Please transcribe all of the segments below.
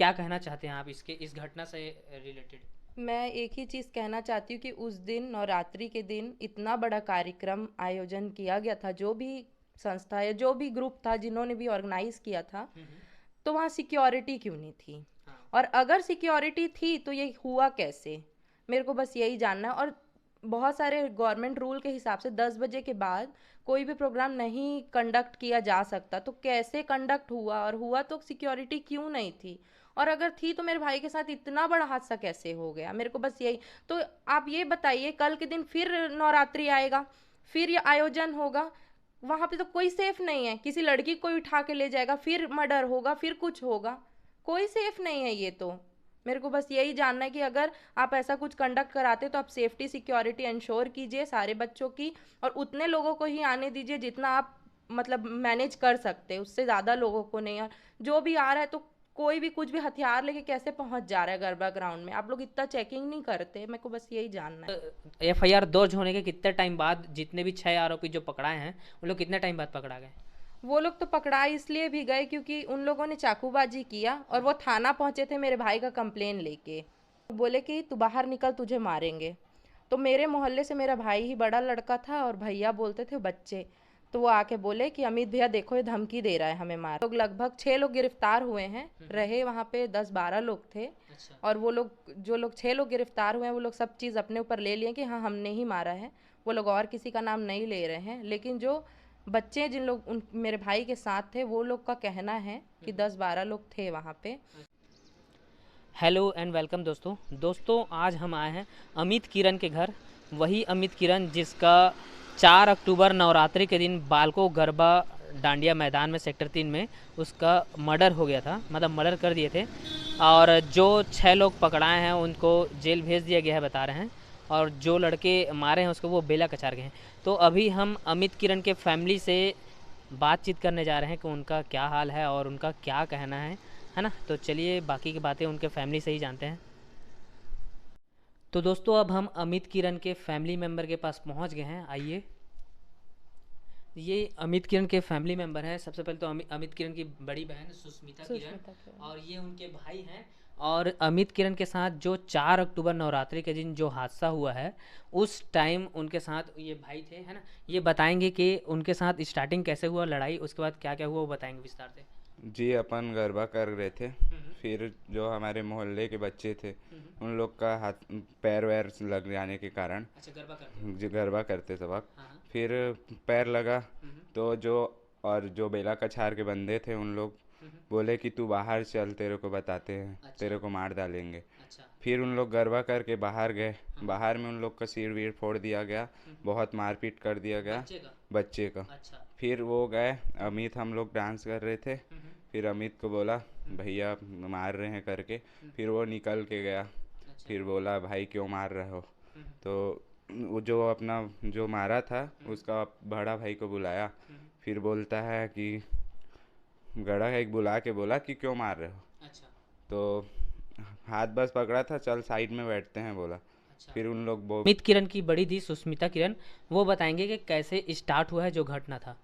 क्या कहना चाहते हैं आप इसके इस घटना से रिलेटेड? मैं एक ही चीज़ कहना चाहती हूँ कि उस दिन नवरात्रि के दिन इतना बड़ा कार्यक्रम आयोजन किया गया था, जो भी संस्था या जो भी ग्रुप था जिन्होंने भी ऑर्गेनाइज किया था, तो वहाँ सिक्योरिटी क्यों नहीं थी? हाँ। और अगर सिक्योरिटी थी तो ये हुआ कैसे? मेरे को बस यही जानना है। और बहुत सारे गवर्नमेंट रूल के हिसाब से 10 बजे के बाद कोई भी प्रोग्राम नहीं कंडक्ट किया जा सकता, तो कैसे कंडक्ट हुआ? और हुआ तो सिक्योरिटी क्यों नहीं थी? और अगर थी तो मेरे भाई के साथ इतना बड़ा हादसा कैसे हो गया? मेरे को बस यही तो आप ये बताइए, कल के दिन फिर नवरात्रि आएगा, फिर ये आयोजन होगा, वहां पे तो कोई सेफ नहीं है, किसी लड़की को उठा के ले जाएगा, फिर मर्डर होगा, फिर कुछ होगा, कोई सेफ नहीं है ये तो। मेरे को बस यही जानना है कि अगर आप ऐसा कुछ कंडक्ट कराते तो आप सेफ्टी सिक्योरिटी इंश्योर कीजिए सारे बच्चों की, और उतने लोगों को ही आने दीजिए जितना आप मतलब मैनेज कर सकते हैं, उससे ज़्यादा लोगों को नहीं। और जो भी आ रहा है तो कोई भी कुछ भी हथियार लेके कैसे पहुंच जा रहा है गरबा ग्राउंड में? आप लोग इतना चेकिंग नहीं करते? मेरे को बस यही जानना है। एफआईआर दर्ज होने के कितने टाइम बाद जितने भी 6 आरोपी जो पकड़ाए हैं उन लोग कितने टाइम बाद पकड़ा गए? वो लोग तो पकड़ा इसलिए भी गए क्योंकि उन लोगों ने चाकूबाजी किया, और वो थाना पहुंचे थे मेरे भाई का कंप्लेन लेके। बोले कि तू बाहर निकल, तुझे मारेंगे। तो मेरे मोहल्ले से मेरा भाई ही बड़ा लड़का था, और भैया बोलते थे बच्चे। तो वो आके बोले कि अमित भैया देखो, ये धमकी दे रहा है हमें मार। लोग लगभग 6 लोग गिरफ्तार हुए हैं, रहे वहाँ पे 10-12 लोग थे। अच्छा। और वो लोग, जो लोग 6 लोग गिरफ्तार हुए हैं, वो लोग सब चीज़ अपने ऊपर ले लिए कि हाँ हमने ही मारा है। वो लोग और किसी का नाम नहीं ले रहे हैं, लेकिन जो बच्चे जिन लोग उन मेरे भाई के साथ थे, वो लोग का कहना है कि 10-12 लोग थे वहाँ पे। हेलो एंड वेलकम दोस्तों आज हम आए हैं अमित किरण के घर। वही अमित किरण जिसका 4 अक्टूबर नवरात्रि के दिन बालको गरबा डांडिया मैदान में सेक्टर 3 में उसका मर्डर हो गया था, मतलब मर्डर कर दिए थे। और जो 6 लोग पकड़ाए हैं उनको जेल भेज दिया गया है बता रहे हैं, और जो लड़के मारे हैं उसको वो बेला कचार गए हैं। तो अभी हम अमित किरण के फैमिली से बातचीत करने जा रहे हैं कि उनका क्या हाल है और उनका क्या कहना है ना। तो चलिए बाकी की बातें उनके फैमिली से ही जानते हैं। तो दोस्तों अब हम अमित किरण के फैमिली मेम्बर के पास पहुंच गए हैं, आइए। ये अमित किरण के फैमिली मेम्बर हैं। सबसे पहले तो अमित किरण की बड़ी बहन सुष्मिता किरण, सुष्मिता के। और ये उनके भाई हैं। और अमित किरण के साथ जो 4 अक्टूबर नवरात्रि के दिन जो हादसा हुआ है उस टाइम उनके साथ ये भाई थे, है ना। ये बताएंगे कि उनके साथ स्टार्टिंग कैसे हुआ लड़ाई, उसके बाद क्या क्या हुआ, वो बताएंगे विस्तार से। जी, अपन गरबा कर रहे थे। फिर जो हमारे मोहल्ले के बच्चे थे उन लोग का हाथ पैर वैर लग जाने के कारण, अच्छा, गरबा करते जो गरबा करते सब वक्त, हाँ हाँ। फिर पैर लगा। तो जो बेला कछार के बंदे थे उन लोग बोले कि तू बाहर चल, तेरे को बताते हैं, अच्छा। तेरे को मार डालेंगे। अच्छा। फिर उन लोग गरबा करके बाहर गए। बाहर में उन लोग का सिर वीर फोड़ दिया गया, बहुत मारपीट कर दिया गया बच्चे का। बच्चे का। अच्छा। फिर वो गए, अमित, हम लोग डांस कर रहे थे, फिर अमित को बोला भैया मार रहे हैं करके। फिर वो निकल के गया। अच्छा। फिर बोला भाई क्यों मार रहे हो? तो वो जो अपना जो मारा था उसका बड़ा भाई को बुलाया। फिर बोलता है कि गड़ा एक बुला के बोला कि क्यों मार रहे हो? अच्छा। तो हाथ बस पकड़ा था, चल साइड में बैठते हैं बोला। अच्छा। फिर उन लोग अमित किरण की बड़ी दी सुष्मिता किरण, वो बताएंगे कि कैसे स्टार्ट हुआ है जो घटना था।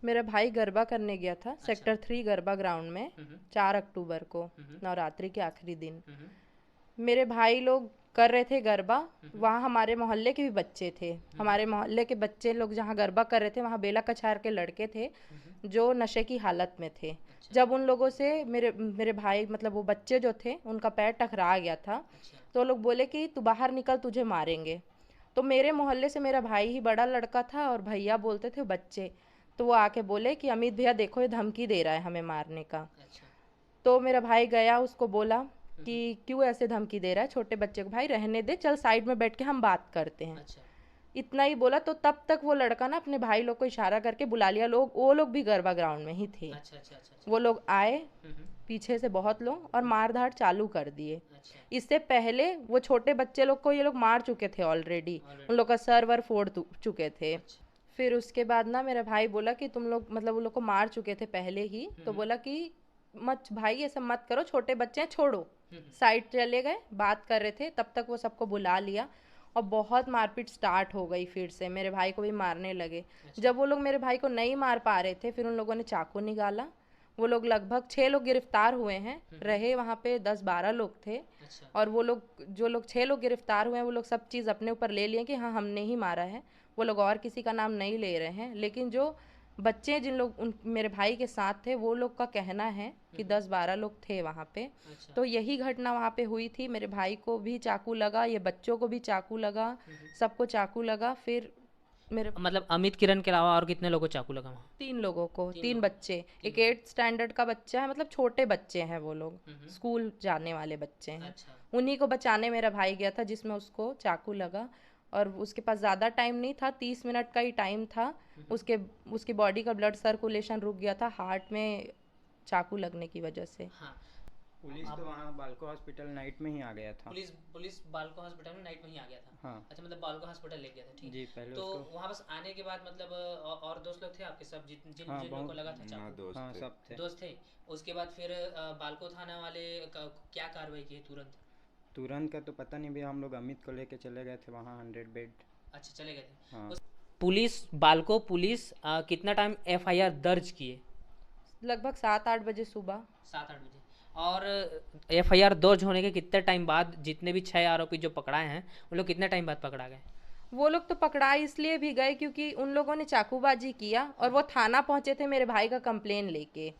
मेरा भाई गरबा करने गया था सेक्टर 3 गरबा ग्राउंड में 4 अक्टूबर को, नवरात्रि के आखिरी दिन। मेरे भाई लोग कर रहे थे गरबा। वहाँ हमारे मोहल्ले के भी बच्चे थे। हमारे मोहल्ले के बच्चे लोग जहाँ गरबा कर रहे थे, वहाँ बेला कछार के लड़के थे जो नशे की हालत में थे। जब उन लोगों से मेरे मेरे भाई, मतलब वो बच्चे जो थे, उनका पैर टकरा गया था। तो वो लोग बोले कि तू बाहर निकल, तुझे मारेंगे। तो मेरे मोहल्ले से मेरा भाई ही बड़ा लड़का था, और भैया बोलते थे बच्चे। तो वो आके बोले कि अमित भैया देखो, ये धमकी दे रहा है हमें मारने का। अच्छा। तो मेरा भाई गया, उसको बोला कि क्यों ऐसे धमकी दे रहा है छोटे बच्चे को? भाई रहने दे, चल साइड में बैठ के हम बात करते हैं। अच्छा। इतना ही बोला। तो तब तक वो लड़का ना अपने भाई लोग को इशारा करके बुला लिया। वो लोग भी गरबा ग्राउंड में ही थे। अच्छा। अच्छा। अच्छा। वो लोग आए हम्म। पीछे से बहुत लोग, और मार धाड़ चालू कर दिए। अच्छा। इससे पहले वो छोटे बच्चे लोग को ये लोग मार चुके थे ऑलरेडी। उन लोग का सर वर फोड़ चुके थे। अच्छा। फिर उसके बाद ना मेरा भाई बोला कि तुम लोग, मतलब वो लोग को मार चुके थे पहले ही, तो बोला कि मत भाई ऐसा मत करो, छोटे बच्चे हैं, छोड़ो। साइड चले गए, बात कर रहे थे, तब तक वो सबको बुला लिया। और बहुत मारपीट स्टार्ट हो गई, फिर से मेरे भाई को भी मारने लगे। जब वो लोग मेरे भाई को नहीं मार पा रहे थे, फिर उन लोगों ने चाकू निकाला, वो लोग लगभग 6 लोग गिरफ्तार हुए हैं, रहे वहाँ पे 10-12 लोग थे। अच्छा। और वो लोग जो लोग 6 लोग गिरफ्तार हुए हैं वो लोग सब चीज़ अपने ऊपर ले लिए कि हाँ हमने ही मारा है। वो लोग और किसी का नाम नहीं ले रहे हैं, लेकिन जो बच्चे जिन लोग उन मेरे भाई के साथ थे वो लोग का कहना है कि 10-12 लोग थे वहाँ पे। अच्छा। तो यही घटना वहाँ पे हुई थी। मेरे भाई को भी चाकू लगा, ये बच्चों को भी चाकू लगा, सबको चाकू लगा। फिर मेरे मतलब अमित किरण के अलावा और कितने लोगों को चाकू लगा वहाँ? 3 लोगों को, 3 लोग। बच्चे, एक 8th स्टैंडर्ड का बच्चा है, मतलब छोटे बच्चे हैं वो लोग, स्कूल जाने वाले बच्चे हैं। अच्छा। उन्हीं को बचाने मेरा भाई गया था जिसमें उसको चाकू लगा। और उसके पास ज़्यादा टाइम नहीं था, 30 मिनट का ही टाइम था। उसके उसकी बॉडी का ब्लड सर्कुलेशन रुक गया था हार्ट में चाकू लगने की वजह से। हाँ। पुलिस तो वहाँ बालको हॉस्पिटल नाइट में ही आ गया था। पुलिस बालको हॉस्पिटल में नाइट में ही आ गया था। हाँ अच्छा, मतलब बालको हॉस्पिटल ले गया था, ठीक। जी, पहले तो उसको वहाँ बस आने के बाद मतलब और दोस्त लोग थे आपके, सब जिन जिन हाँ, जिन लोगों को बहुत- लगा था हाँ चाकू? दोस्त हाँ थे। सब थे। दोस्त थे। उसके बाद फिर बालको थाना वाले क्या कार्रवाई की तुरंत? तुरंत का तो पता नहीं भैया, हम लोग अमित को लेके चले गए थे वहाँ 100 बेड। अच्छा, चले गए थे। हाँ पुलिस बालको पुलिस कितना टाइम एफआईआर दर्ज किए? लगभग 7-8 बजे सुबह। 7-8 बजे। और एफआईआर दर्ज होने के कितने टाइम बाद जितने भी 6 आरोपी जो पकड़ाए हैं वो लोग कितने टाइम बाद पकड़ा गए? वो लोग तो पकड़ा इसलिए भी गए क्योंकि उन लोगों ने चाकूबाजी किया और वो थाना पहुंचे थे मेरे भाई का कंप्लेन लेके।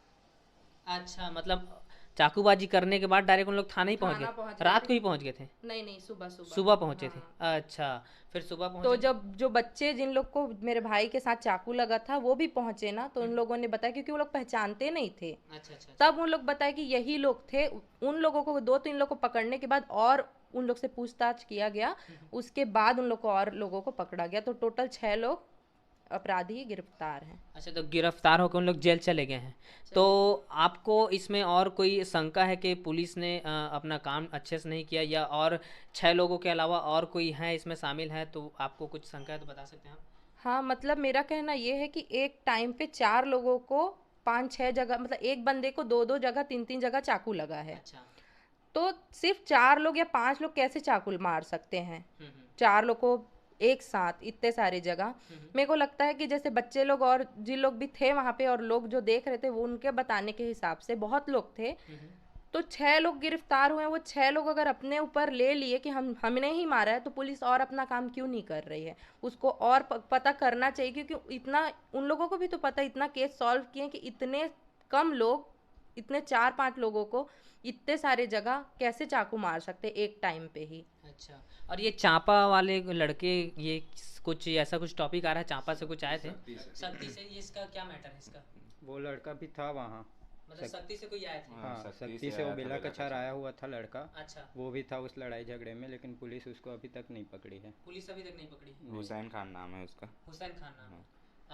अच्छा, मतलब चाकूबाजी करने के बाद डायरेक्ट उन लोग थाने ही पहुंच थाना गए? पहुंच गए रात थे। को ही पहुंच गए थे? नहीं नहीं, सुबह सुबह सुबह पहुंचे हाँ। थे? अच्छा, फिर सुबह तो पहुंचे। जब जो बच्चे जिन लोग को मेरे भाई के साथ चाकू लगा था वो भी पहुंचे ना, तो उन लोगों ने बताया, क्योंकि वो लोग पहचानते नहीं थे। अच्छा अच्छा। तब उन लोग बताए कि यही लोग थे। उन लोगों को 2-3 लोग को पकड़ने के बाद और उन लोग से पूछताछ किया गया, उसके बाद उन लोग को और लोगों को पकड़ा गया। तो टोटल 6 लोग अपराधी गिरफ्तार हैं। अच्छा, तो गिरफ्तार होकर उन लोग जेल चले गए हैं। तो आपको इसमें और कोई शंका है कि पुलिस ने अपना काम अच्छे से नहीं किया, या और 6 लोगों के अलावा और कोई है इसमें शामिल है, तो आपको कुछ शंका है तो बता सकते हैं आप? हाँ, मतलब मेरा कहना ये है कि एक टाइम पे 4 लोगों को 5-6 जगह, मतलब एक बंदे को 2-2 जगह 3-3 जगह चाकू लगा है। अच्छा। तो सिर्फ 4 लोग या 5 लोग कैसे चाकू मार सकते हैं? 4 लोग को एक साथ इतने सारे जगह। मेरे को लगता है कि जैसे बच्चे लोग और जिन लोग भी थे वहाँ पे और लोग जो देख रहे थे वो उनके बताने के हिसाब से बहुत लोग थे। तो 6 लोग गिरफ्तार हुए हैं। वो 6 लोग अगर अपने ऊपर ले लिए कि हमने ही मारा है, तो पुलिस और अपना काम क्यों नहीं कर रही है? उसको और पता करना चाहिए, क्योंकि इतना उन लोगों को भी तो पता है, इतना केस सॉल्व किए कि इतने कम लोग, इतने 4-5 लोगों को इतने सारे जगह कैसे चाकू मार सकते एक टाइम पे ही? अच्छा, और ये चांपा वाले लड़के, ये कुछ ऐसा कुछ टॉपिक आ रहा है, चांपा से कुछ आए थे? शक्ति से, ये इसका क्या मैटर है इसका? वो लड़का भी था वहाँ। मतलब शक्ति से कोई आए थे? हाँ, हाँ शक्ति शक्ति से से वो आया था बेला बेला कछार आया हुआ था लड़का। अच्छा, वो भी था उस लड़ाई झगड़े में, लेकिन पुलिस उसको अभी तक नहीं पकड़ी है। पुलिस अभी तक नहीं पकड़ी? हुसैन खान नाम है उसका। हुसैन खान नाम है।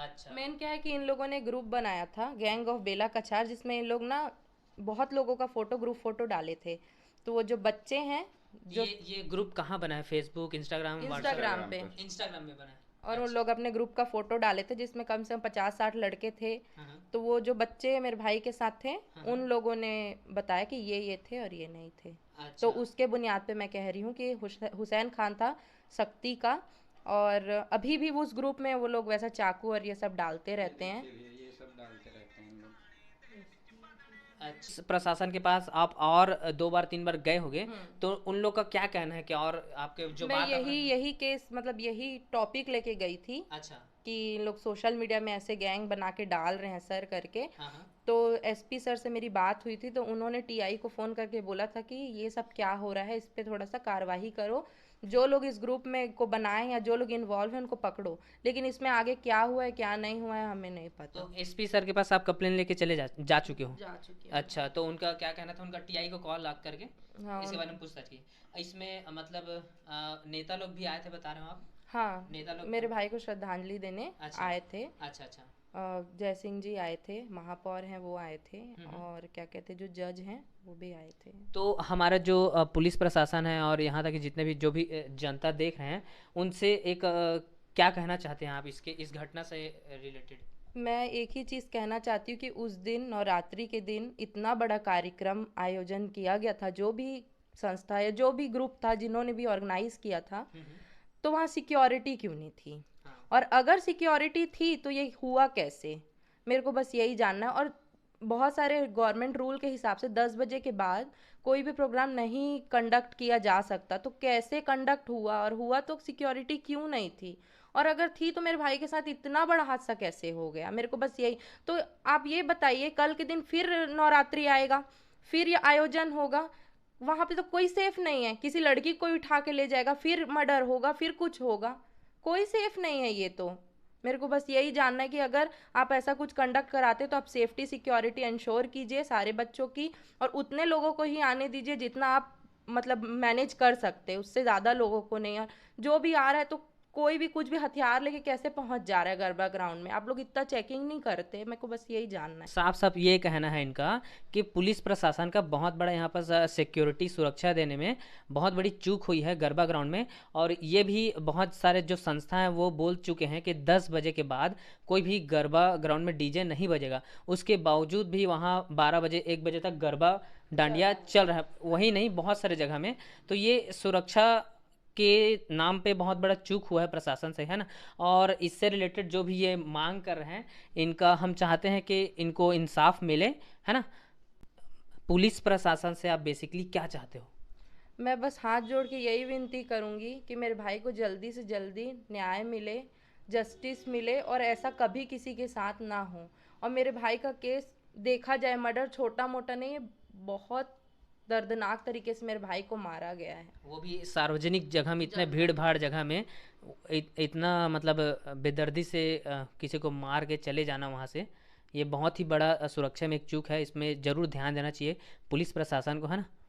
अच्छा। मेन क्या है कि इन लोगों ने ग्रुप बनाया था, गैंग ऑफ बेला कछार, जिसमें इन लोग ना बहुत लोगों का ग्रुप फोटो डाले थे। तो वो जो बच्चे हैं जो ये ग्रुप कहाँ बना है? फेसबुक, इंस्टाग्राम, इंस्टाग्राम पे, इंस्टाग्राम में बना है? और उन लोग अपने ग्रुप का फोटो डाले थे जिसमें कम से कम 50-60 लड़के थे। हाँ। तो वो जो बच्चे मेरे भाई के साथ थे उन लोगों ने बताया कि ये थे और ये नहीं थे। अच्छा। तो उसके बुनियाद पे मैं कह रही हूँ कि हुसैन खान था शक्ति का, और अभी भी वो उस ग्रुप में वो लोग वैसा चाकू और ये सब डालते रहते हैं। ये सब डालते रहते हैं लोग। अच्छा, प्रशासन के पास आप और 2 बार 3 बार गए होंगे, तो उन लोग का क्या कहना है कि और आपके जो मैं बात यही केस, मतलब यही टॉपिक लेके गई थी अच्छा। कि इन लोग सोशल मीडिया में ऐसे गैंग बना के डाल रहे हैं सर करके। हाँ हाँ। तो एसपी सर से मेरी बात हुई थी, तो उन्होंने टीआई को फ़ोन करके बोला था कि ये सब क्या हो रहा है, इस पे थोड़ा सा कार्रवाई करो, जो लोग इस ग्रुप में को बनाए या जो लोग इन्वॉल्व हैं उनको पकड़ो। लेकिन इसमें आगे क्या हुआ है क्या नहीं हुआ है हमें नहीं पता। तो एसपी सर के पास आप कंप्लेन लेके चले जा चुके हो? जा चुकी अच्छा, तो उनका क्या कहना था? उनका टीआई को कॉल लग करके हाँ इसके बारे में पूछताछ की? इसमें मतलब नेता लोग भी आए थे बता रहे हो आप? हाँ, नेता लोग मेरे भाई को श्रद्धांजलि देने अच्छा। आए थे। अच्छा अच्छा। जय सिंह जी आए थे, महापौर हैं वो आए थे, और क्या कहते जो जज हैं वो भी आए थे। तो हमारा जो पुलिस प्रशासन है और यहाँ तक कि जितने भी जो भी जनता देख रहे हैं, उनसे एक क्या कहना चाहते हैं आप इस घटना से रिलेटेड? मैं एक ही चीज़ कहना चाहती हूँ कि उस दिन नवरात्रि के दिन इतना बड़ा कार्यक्रम आयोजन किया गया था, जो भी संस्था या जो भी ग्रुप था जिन्होंने भी ऑर्गेनाइज किया था, तो वहाँ सिक्योरिटी क्यों नहीं थी? और अगर सिक्योरिटी थी तो ये हुआ कैसे? मेरे को बस यही जानना है। और बहुत सारे गवर्नमेंट रूल के हिसाब से 10 बजे के बाद कोई भी प्रोग्राम नहीं कंडक्ट किया जा सकता, तो कैसे कंडक्ट हुआ, और हुआ तो सिक्योरिटी क्यों नहीं थी, और अगर थी तो मेरे भाई के साथ इतना बड़ा हादसा कैसे हो गया। मेरे को बस यही, तो आप ये बताइए कल के दिन फिर नवरात्रि आएगा, फिर ये आयोजन होगा, वहाँ पे तो कोई सेफ नहीं है, किसी लड़की को उठा के ले जाएगा, फिर मर्डर होगा, फिर कुछ होगा, कोई सेफ नहीं है ये तो। मेरे को बस यही जानना है कि अगर आप ऐसा कुछ कंडक्ट कराते तो आप सेफ्टी सिक्योरिटी इंश्योर कीजिए सारे बच्चों की, और उतने लोगों को ही आने दीजिए जितना आप मतलब मैनेज कर सकते हैं, उससे ज़्यादा लोगों को नहीं। और जो भी आ रहा है तो कोई भी कुछ भी हथियार लेके कैसे पहुंच जा रहा है गरबा ग्राउंड में, आप लोग इतना चेकिंग नहीं करते। मेरे को बस यही जानना है। साफ साफ ये कहना है इनका कि पुलिस प्रशासन का बहुत बड़ा यहाँ पर सिक्योरिटी सुरक्षा देने में बहुत बड़ी चूक हुई है गरबा ग्राउंड में। और ये भी बहुत सारे जो संस्था हैं वो बोल चुके हैं कि 10 बजे के बाद कोई भी गरबा ग्राउंड में डीजे नहीं बजेगा। उसके बावजूद भी वहाँ 12 बजे 1 बजे तक गरबा डांडिया चल रहा है, वही नहीं बहुत सारे जगह में। तो ये सुरक्षा के नाम पे बहुत बड़ा चूक हुआ है प्रशासन से, है ना। और इससे रिलेटेड जो भी ये मांग कर रहे हैं इनका, हम चाहते हैं कि इनको इंसाफ मिले, है ना। पुलिस प्रशासन से आप बेसिकली क्या चाहते हो? मैं बस हाथ जोड़ के यही विनती करूंगी कि मेरे भाई को जल्दी से जल्दी न्याय मिले, जस्टिस मिले, और ऐसा कभी किसी के साथ ना हो। और मेरे भाई का केस देखा जाए, मर्डर छोटा मोटा नहीं है, बहुत दर्दनाक तरीके से मेरे भाई को मारा गया है। वो भी सार्वजनिक जगह में, इतने भीड़ भाड़ जगह में इतना मतलब बेदर्दी से किसी को मार के चले जाना वहाँ से, ये बहुत ही बड़ा सुरक्षा में एक चूक है। इसमें ज़रूर ध्यान देना चाहिए पुलिस प्रशासन को, है ना।